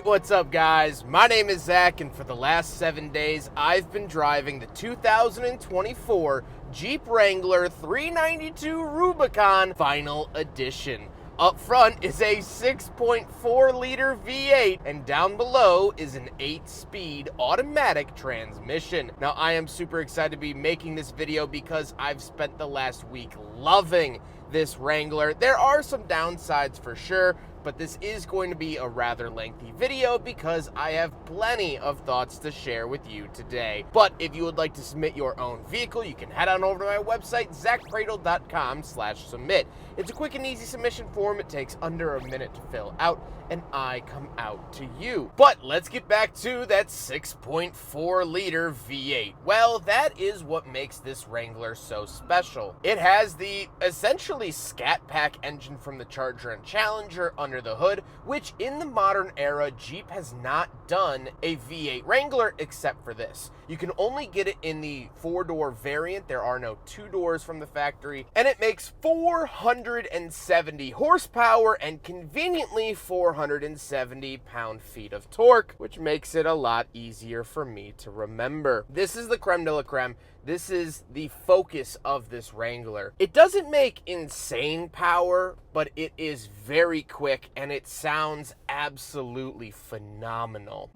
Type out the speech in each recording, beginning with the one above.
Alright, what's up guys? My name is Zack, and for the last 7 days, I've been driving the 2024 Jeep Wrangler 392 Rubicon Final Edition. Up front is a 6.4-liter V8, and down below is an 8-speed automatic transmission. Now, I am super excited to be making this video because I've spent the last week loving this Wrangler. There are some downsides for sure, but this is going to be a rather lengthy video because I have plenty of thoughts to share with you today. But if you would like to submit your own vehicle, you can head on over to my website, zackcradle.com/submit. It's a quick and easy submission form. It takes under a minute to fill out, and I come out to you. But let's get back to that 6.4-liter V8. Well, that is what makes this Wrangler so special. It has the essentially Scat Pack engine from the Charger and Challenger under the hood, which in the modern era, Jeep has not done a V8 Wrangler except for this. You can only get it in the 4-door variant. There are no 2 doors from the factory, and it makes 470 horsepower and conveniently 470 pound-feet of torque, which makes it a lot easier for me to remember. This is the creme de la creme. This is the focus of this Wrangler. It doesn't make insane power, but it is very quick and it sounds absolutely phenomenal.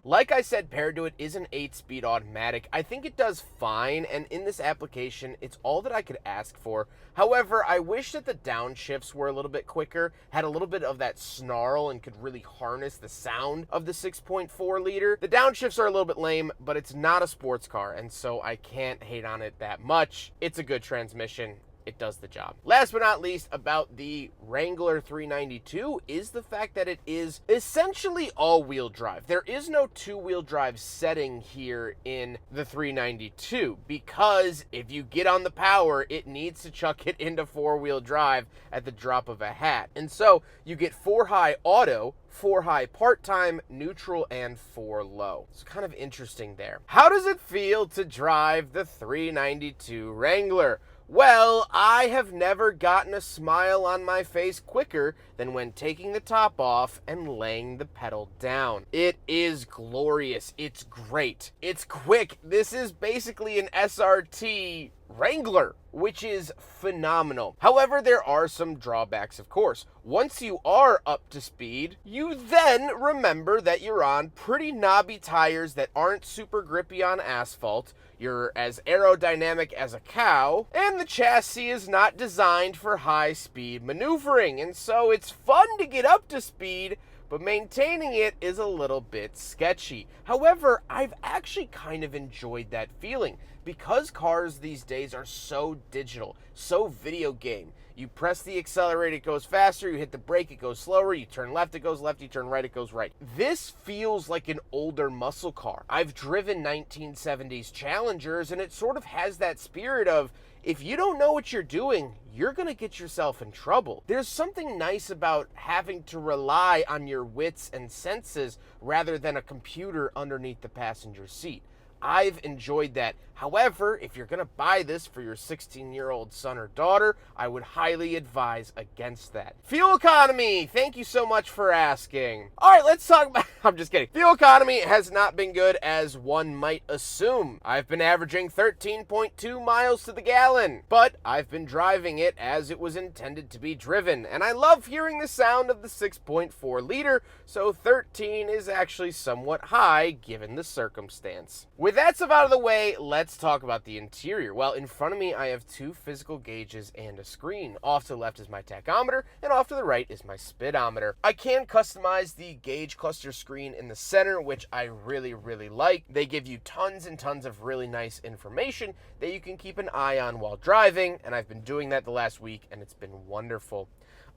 Like I said, paired to it is an 8-speed automatic. I think it does fine, and in this application, it's all that I could ask for. However, I wish that the downshifts were a little bit quicker, had a little bit of that snarl, and could really harness the sound of the 6.4-liter. The downshifts are a little bit lame, but it's not a sports car, and so I can't hate on it that much. It's a good transmission. It does the job. Last but not least about the Wrangler 392 is the fact that it is essentially all-wheel drive. There is no 2-wheel drive setting here in the 392 because if you get on the power, it needs to chuck it into 4-wheel drive at the drop of a hat. And so you get 4-high auto, 4-high part-time, neutral, and 4-low. It's kind of interesting there. How does it feel to drive the 392 Wrangler? Well, I have never gotten a smile on my face quicker than when taking the top off and laying the pedal down. It is glorious. It's great. It's quick. This is basically an SRT Wrangler, which is phenomenal. However, there are some drawbacks, of course. Once you are up to speed, you then remember that you're on pretty knobby tires that aren't super grippy on asphalt. You're as aerodynamic as a cow, and the chassis is not designed for high-speed maneuvering, and so it's fun to get up to speed, but maintaining it is a little bit sketchy. However, I've actually kind of enjoyed that feeling because cars these days are so digital, so video game. You press the accelerator, it goes faster. You hit the brake, it goes slower. You turn left, it goes left. You turn right, it goes right. This feels like an older muscle car. I've driven 1970s Challengers, and it sort of has that spirit of, if you don't know what you're doing, you're going to get yourself in trouble. There's something nice about having to rely on your wits and senses rather than a computer underneath the passenger seat. I've enjoyed that. However, if you're going to buy this for your 16-year-old son or daughter, I would highly advise against that. Fuel economy, thank you so much for asking. All right, let's talk about, I'm just kidding. Fuel economy has not been good as one might assume. I've been averaging 13.2 miles to the gallon, but I've been driving it as it was intended to be driven, and I love hearing the sound of the 6.4-liter, so 13 is actually somewhat high given the circumstance. With that stuff out of the way, let's talk about the interior. Well, in front of me, I have 2 physical gauges and a screen. Off to the left is my tachometer, and off to the right is my speedometer. I can customize the gauge cluster screen in the center, which I really, really like. They give you tons and tons of really nice information that you can keep an eye on while driving, and I've been doing that the last week, and it's been wonderful.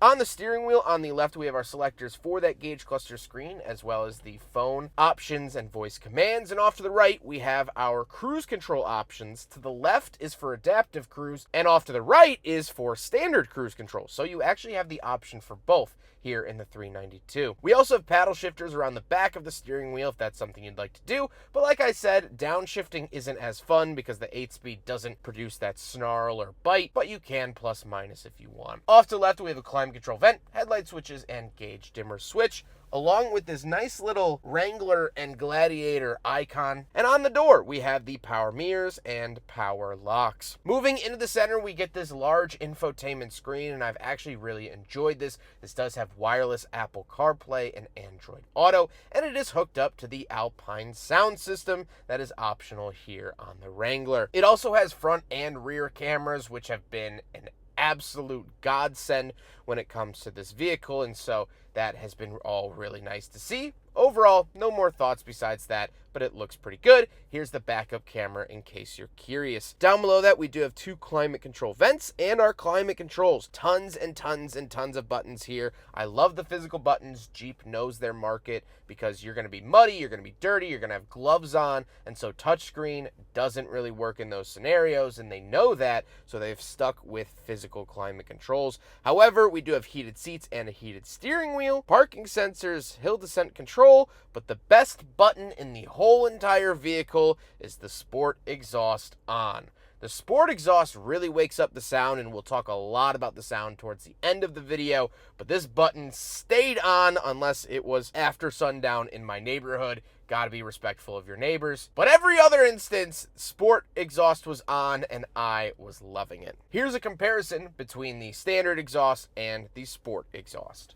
On the steering wheel, on the left, we have our selectors for that gauge cluster screen, as well as the phone options and voice commands. And off to the right, we have our cruise control options. To the left is for adaptive cruise, and off to the right is for standard cruise control. So you actually have the option for both here in the 392. We also have paddle shifters around the back of the steering wheel if that's something you'd like to do. But like I said, downshifting isn't as fun because the 8-speed doesn't produce that snarl or bite, but you can plus minus if you want. Off to the left, we have a climate control vent, headlight switches, and gauge dimmer switch, along with this nice little Wrangler and Gladiator icon. And on the door, we have the power mirrors and power locks. Moving into the center, we get this large infotainment screen, and I've actually really enjoyed this. This does have wireless Apple CarPlay and Android Auto, and it is hooked up to the Alpine sound system that is optional here on the Wrangler. It also has front and rear cameras, which have been an absolute godsend when it comes to this vehicle, and so that has been all really nice to see. Overall, no more thoughts besides that, but it looks pretty good. Here's the backup camera in case you're curious. Down below that, we do have 2 climate control vents and our climate controls. Tons and tons and tons of buttons here. I love the physical buttons. Jeep knows their market because you're going to be muddy, you're going to be dirty, you're going to have gloves on, and so touchscreen doesn't really work in those scenarios, and they know that, so they've stuck with physical climate controls. However, we do have heated seats and a heated steering wheel, parking sensors, hill descent control, but the best button in the whole entire vehicle is the Sport Exhaust on. The Sport Exhaust really wakes up the sound, and we'll talk a lot about the sound towards the end of the video, but this button stayed on unless it was after sundown in my neighborhood. Gotta be respectful of your neighbors. But every other instance, Sport Exhaust was on, and I was loving it. Here's a comparison between the standard exhaust and the Sport Exhaust.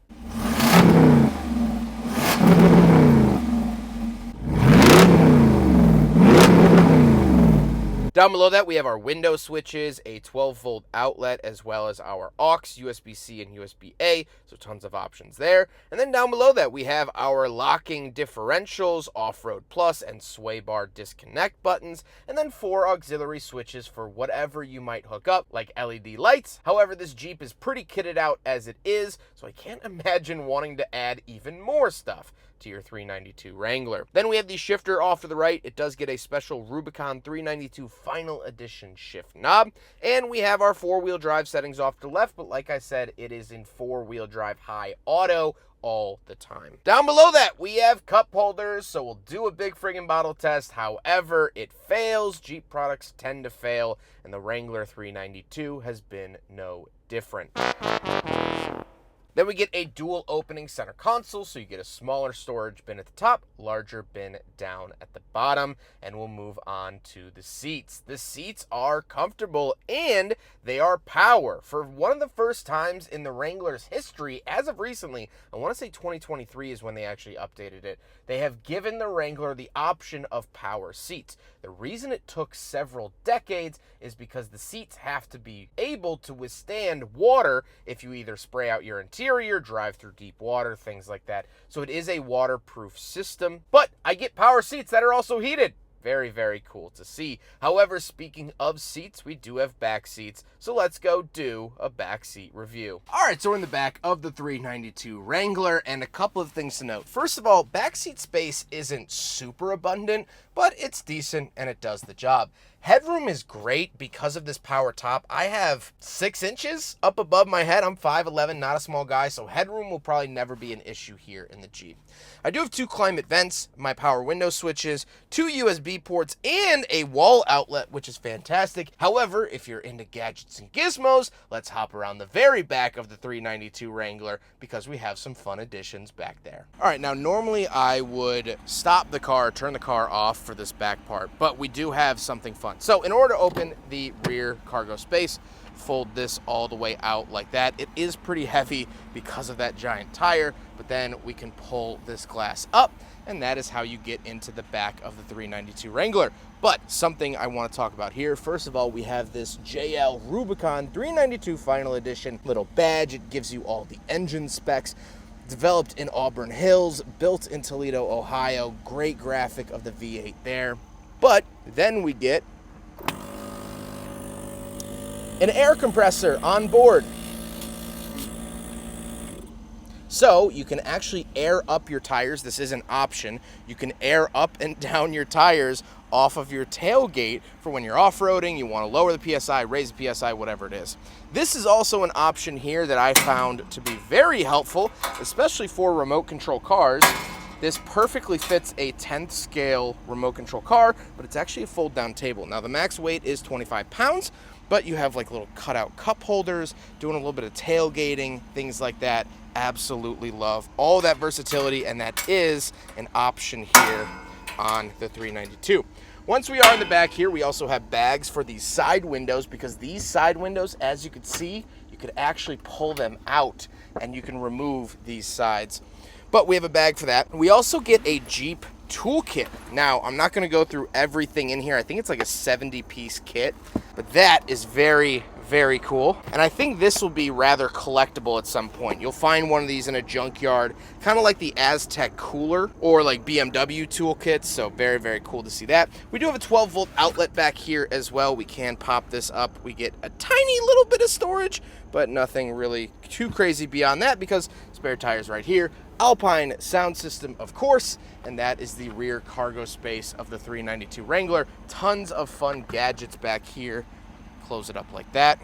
Down below that, we have our window switches, a 12-volt outlet, as well as our aux, USB-C, and USB-A, so tons of options there. And then down below that, we have our locking differentials, off-road plus, and sway bar disconnect buttons, and then 4 auxiliary switches for whatever you might hook up, like LED lights. However, this Jeep is pretty kitted out as it is, so I can't imagine wanting to add even more stuff to your 392 Wrangler. Then we have the shifter off to the right. It does get a special Rubicon 392 Final Edition shift knob. And we have our 4-wheel drive settings off to the left, but like I said, it is in 4-wheel drive high auto all the time. Down below that, we have cup holders, so we'll do a big friggin' bottle test. However, it fails. Jeep products tend to fail, and the Wrangler 392 has been no different. Then we get a dual opening center console, so you get a smaller storage bin at the top, larger bin down at the bottom, and we'll move on to the seats. The seats are comfortable and they are power. For one of the first times in the Wrangler's history, as of recently, I want to say 2023 is when they actually updated it, they have given the Wrangler the option of power seats. The reason it took several decades is because the seats have to be able to withstand water if you either spray out your interior, drive through deep water, things like that. So it is a waterproof system, but I get power seats that are also heated. Very, very cool to see. However, speaking of seats, we do have back seats, so let's go do a back seat review. All right, so we're in the back of the 392 Wrangler, and a couple of things to note. First of all, back seat space isn't super abundant, but it's decent and it does the job. Headroom is great because of this power top. I have 6 inches up above my head. I'm 5'11", not a small guy, so headroom will probably never be an issue here in the Jeep. I do have 2 climate vents, my power window switches, 2 USB ports, and a wall outlet, which is fantastic. However, if you're into gadgets and gizmos, let's hop around the very back of the 392 Wrangler because we have some fun additions back there. All right, now normally I would stop the car, turn the car off for this back part, but we do have something fun. So in order to open the rear cargo space, fold this all the way out like that. It is pretty heavy because of that giant tire, but then we can pull this glass up, and that is how you get into the back of the 392 Wrangler. But something I want to talk about here, first of all, we have this JL Rubicon 392 Final Edition little badge. It gives you all the engine specs. Developed in Auburn Hills, built in Toledo, Ohio. Great graphic of the V8 there. But then we get an air compressor on board. So you can actually air up your tires. This is an option. You can air up and down your tires off of your tailgate for when you're off-roading, you want to lower the PSI, raise the PSI, whatever it is. This is also an option here that I found to be very helpful, especially for remote control cars. This perfectly fits a 10th scale remote control car, but it's actually a fold down table. Now the max weight is 25 pounds, but you have like little cutout cup holders, doing a little bit of tailgating, things like that. Absolutely love all that versatility, and that is an option here on the 392. Once we are in the back here, we also have bags for these side windows, because these side windows, as you can see, you could actually pull them out and you can remove these sides. But we have a bag for that. We also get a Jeep toolkit. Now, I'm not going to go through everything in here. I think it's like a 70-piece kit, but that is very, very cool. And I think this will be rather collectible at some point. You'll find one of these in a junkyard, kind of like the Aztec cooler or like BMW toolkits. So very, very cool to see that. We do have a 12-volt outlet back here as well. We can pop this up. We get a tiny little bit of storage, but nothing really too crazy beyond that, because spare tires right here. Alpine sound system, of course, and that is the rear cargo space of the 392 Wrangler. Tons of fun gadgets back here. Close it up like that.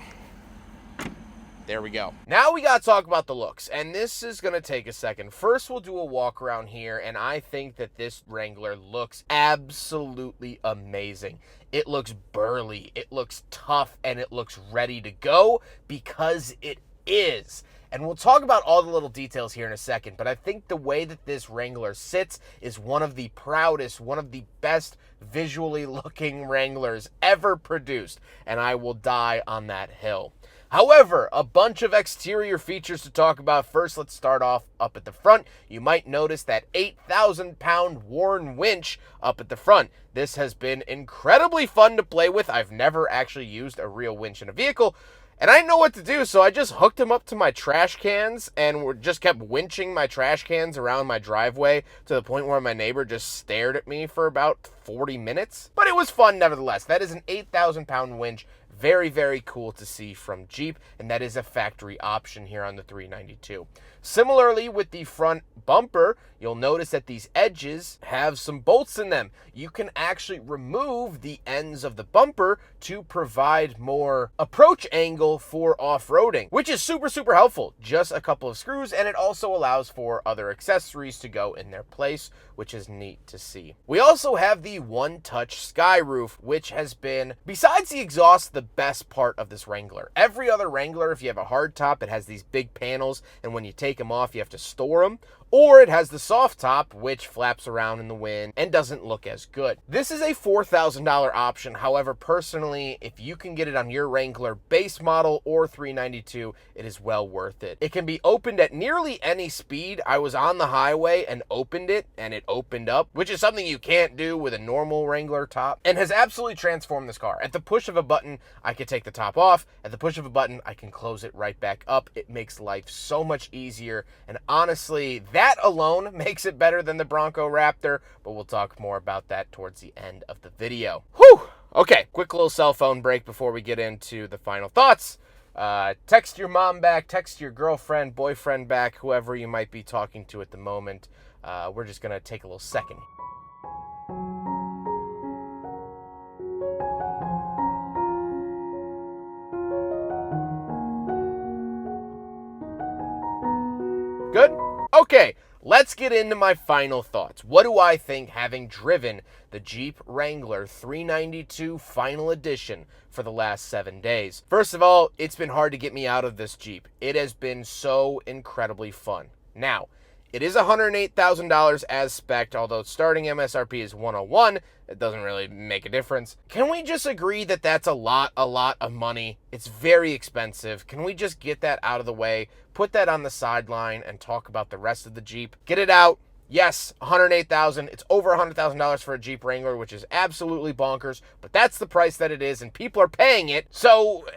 There we go. Now we got to talk about the looks, and this is going to take a second. First, we'll do a walk around here, and I think that this Wrangler looks absolutely amazing. It looks burly, it looks tough, and it looks ready to go, because it is. And we'll talk about all the little details here in a second, but I think the way that this Wrangler sits is one of the proudest, one of the best visually looking Wranglers ever produced, and I will die on that hill. However, a bunch of exterior features to talk about. First, let's start off up at the front. You might notice that 8,000-pound Warn winch up at the front. This has been incredibly fun to play with. I've never actually used a real winch in a vehicle, and I didn't know what to do, so I just hooked him up to my trash cans and just kept winching my trash cans around my driveway to the point where my neighbor just stared at me for about 40 minutes. But it was fun nevertheless. That is an 8,000-pound winch. Very, very cool to see from Jeep, and that is a factory option here on the 392. Similarly, with the front bumper, you'll notice that these edges have some bolts in them. You can actually remove the ends of the bumper to provide more approach angle for off-roading, which is super, super helpful. Just a couple of screws, and it also allows for other accessories to go in their place, which is neat to see. We also have the one-touch sky roof, which has been, besides the exhaust, the best part of this Wrangler. Every other Wrangler, if you have a hard top, it has these big panels, and when you take them off, you have to store them. Or it has the soft top, which flaps around in the wind and doesn't look as good. This is a $4,000 option. However, personally, if you can get it on your Wrangler base model or 392, it is well worth it. It can be opened at nearly any speed. I was on the highway and opened it, and it opened up, which is something you can't do with a normal Wrangler top, and has absolutely transformed this car. At the push of a button, I can take the top off. At the push of a button, I can close it right back up. It makes life so much easier, and honestly, that alone makes it better than the Bronco Raptor, but we'll talk more about that towards the end of the video. Whew! Okay, quick little cell phone break before we get into the final thoughts. Text your mom back, text your girlfriend, boyfriend back, whoever you might be talking to at the moment. We're just going to take a little second. Good? Okay, let's get into my final thoughts. What do I think, having driven the Jeep Wrangler 392 Final Edition for the last 7 days? First of all, it's been hard to get me out of this Jeep. It has been so incredibly fun. Now, it is $108,000 as spec'd, although starting MSRP is $101. It doesn't really make a difference. Can we just agree that that's a lot of money? It's very expensive. Can we just get that out of the way, put that on the sideline, and talk about the rest of the Jeep? Get it out. Yes, $108,000. It's over $100,000 for a Jeep Wrangler, which is absolutely bonkers, but that's the price that it is, and people are paying it, so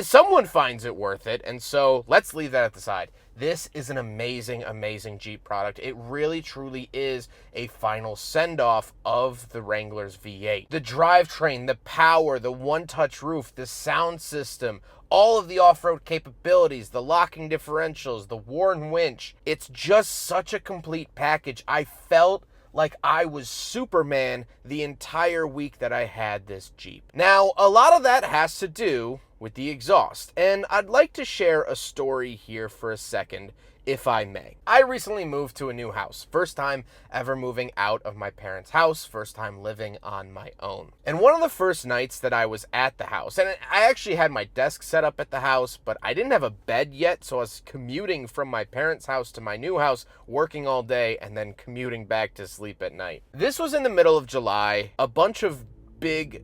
someone finds it worth it, and so let's leave that at the side. This is an amazing, amazing Jeep product. It really, truly is a final send-off of the Wrangler's V8. The drivetrain, the power, the one-touch roof, the sound system, all of the off-road capabilities, the locking differentials, the Warn winch. It's just such a complete package. I felt like I was Superman the entire week that I had this Jeep. Now, a lot of that has to do with the exhaust, and I'd like to share a story here for a second, if I may. I recently moved to a new house. First time ever moving out of my parents' house, first time living on my own. And one of the first nights that I was at the house, and I actually had my desk set up at the house, but I didn't have a bed yet, so I was commuting from my parents' house to my new house, working all day, and then commuting back to sleep at night. This was in the middle of July. A bunch of big,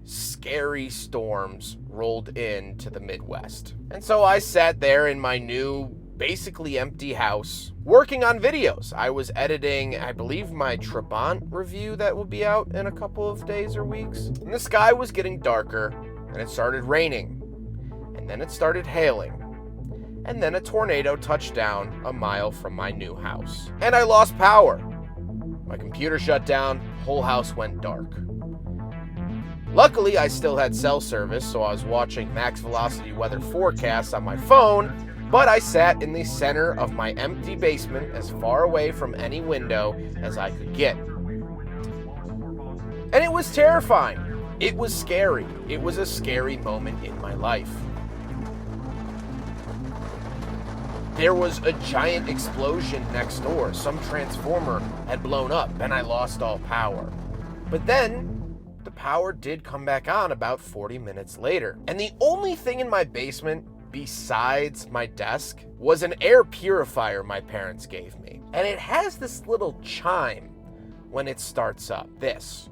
scary storms rolled into the Midwest. And so I sat there in my new, basically empty house, working on videos. I was editing, I believe, my Trabant review that will be out in a couple of days or weeks. And the sky was getting darker, and it started raining. And then it started hailing. And then a tornado touched down a mile from my new house. And I lost power. My computer shut down, the whole house went dark. Luckily, I still had cell service, so I was watching max velocity weather forecasts on my phone, but I sat in the center of my empty basement as far away from any window as I could get. And it was terrifying. It was scary. It was a scary moment in my life. There was a giant explosion next door. Some transformer had blown up, and I lost all power. But then the power did come back on about 40 minutes later. And the only thing in my basement besides my desk was an air purifier my parents gave me. And it has this little chime when it starts up. This.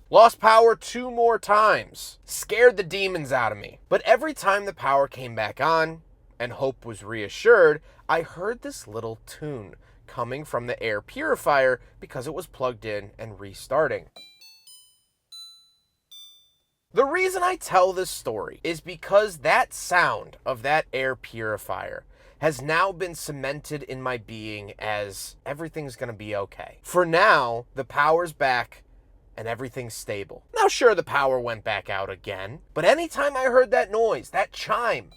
Lost power 2 more times. Scared the demons out of me. But every time the power came back on and hope was reassured, I heard this little tune coming from the air purifier because it was plugged in and restarting. The reason I tell this story is because that sound of that air purifier has now been cemented in my being as everything's gonna be okay. For now, the power's back and everything's stable. Now sure, the power went back out again, but anytime I heard that noise, that chime,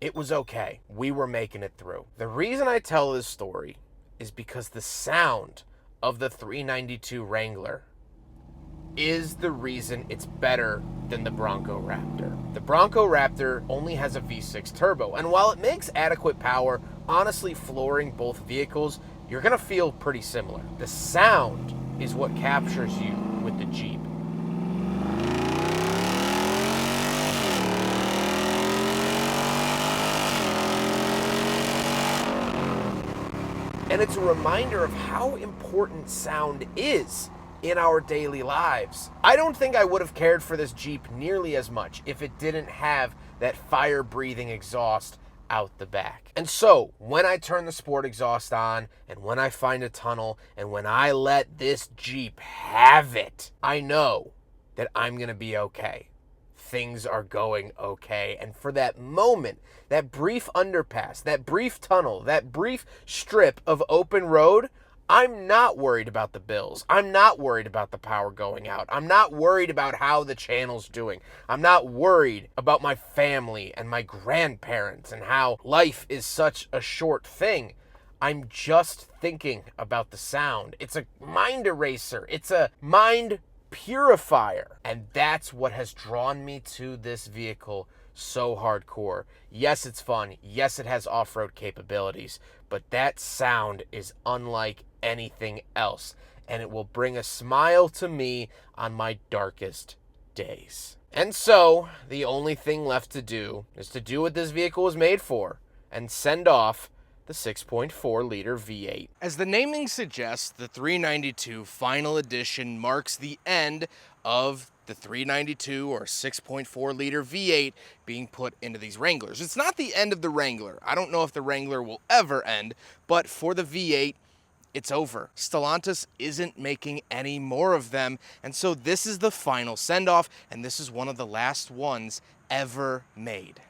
it was okay. We were making it through. The reason I tell this story is because the sound of the 392 Wrangler is the reason it's better than the Bronco Raptor. The Bronco Raptor only has a V6 turbo, and while it makes adequate power, honestly flooring both vehicles, you're gonna feel pretty similar. The sound is what captures you with the Jeep. And it's a reminder of how important sound is in our daily lives. I don't think I would have cared for this Jeep nearly as much if it didn't have that fire-breathing exhaust out the back. And so, when I turn the sport exhaust on, and when I find a tunnel, and when I let this Jeep have it, I know that I'm gonna be okay. Things are going okay. And for that moment, that brief underpass, that brief tunnel, that brief strip of open road, I'm not worried about the bills. I'm not worried about the power going out. I'm not worried about how the channel's doing. I'm not worried about my family and my grandparents and how life is such a short thing. I'm just thinking about the sound. It's a mind eraser. It's a mind purifier. And that's what has drawn me to this vehicle so hardcore. Yes, it's fun. Yes, it has off-road capabilities, but that sound is unlike anything else, and it will bring a smile to me on my darkest days. And so, the only thing left to do is to do what this vehicle was made for, and send off the 6.4-liter V8. As the naming suggests, the 392 Final Edition marks the end of the 392 or 6.4-liter V8 being put into these Wranglers. It's not the end of the Wrangler. I don't know if the Wrangler will ever end, but for the V8, it's over. Stellantis isn't making any more of them, and so this is the final send-off, and this is one of the last ones ever made.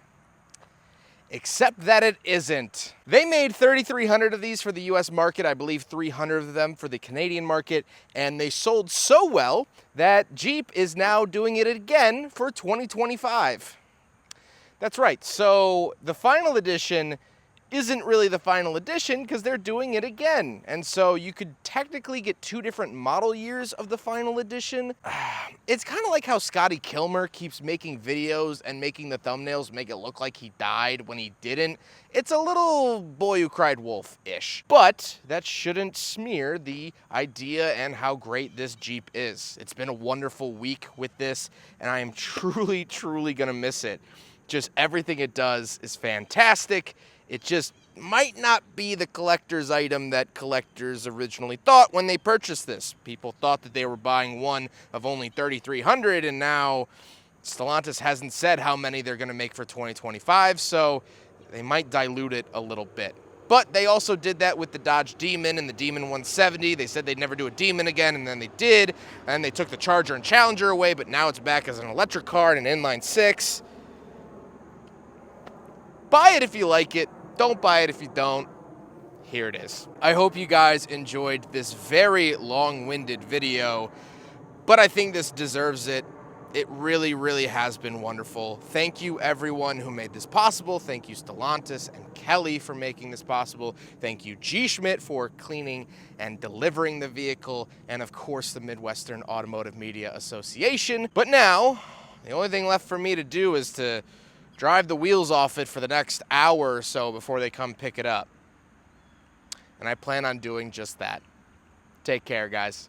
Except that it isn't. They made 3,300 of these for the US market, I believe 300 of them for the Canadian market, and they sold so well that Jeep is now doing it again for 2025. That's right, so the final edition isn't really the final edition because they're doing it again. And so you could technically get 2 different model years of the final edition. It's kind of like how Scotty Kilmer keeps making videos and making the thumbnails make it look like he died when he didn't. It's a little Boy Who Cried Wolf-ish. But that shouldn't smear the idea and how great this Jeep is. It's been a wonderful week with this, and I am truly, truly gonna miss it. Just everything it does is fantastic. It just might not be the collector's item that collectors originally thought when they purchased this. People thought that they were buying one of only 3,300, and now Stellantis hasn't said how many they're going to make for 2025, so they might dilute it a little bit. But they also did that with the Dodge Demon and the Demon 170. They said they'd never do a Demon again, and then they did. And they took the Charger and Challenger away, but now it's back as an electric car and an inline 6. Buy it if you like it. Don't buy it if you don't. Here it is. I hope you guys enjoyed this very long-winded video, but I think this deserves it. It really, really has been wonderful. Thank you, everyone who made this possible. Thank you, Stellantis and Kelly, for making this possible. Thank you, G. Schmidt, for cleaning and delivering the vehicle. And, of course, the Midwestern Automotive Media Association. But now, the only thing left for me to do is to drive the wheels off it for the next hour or so before they come pick it up. And I plan on doing just that. Take care, guys.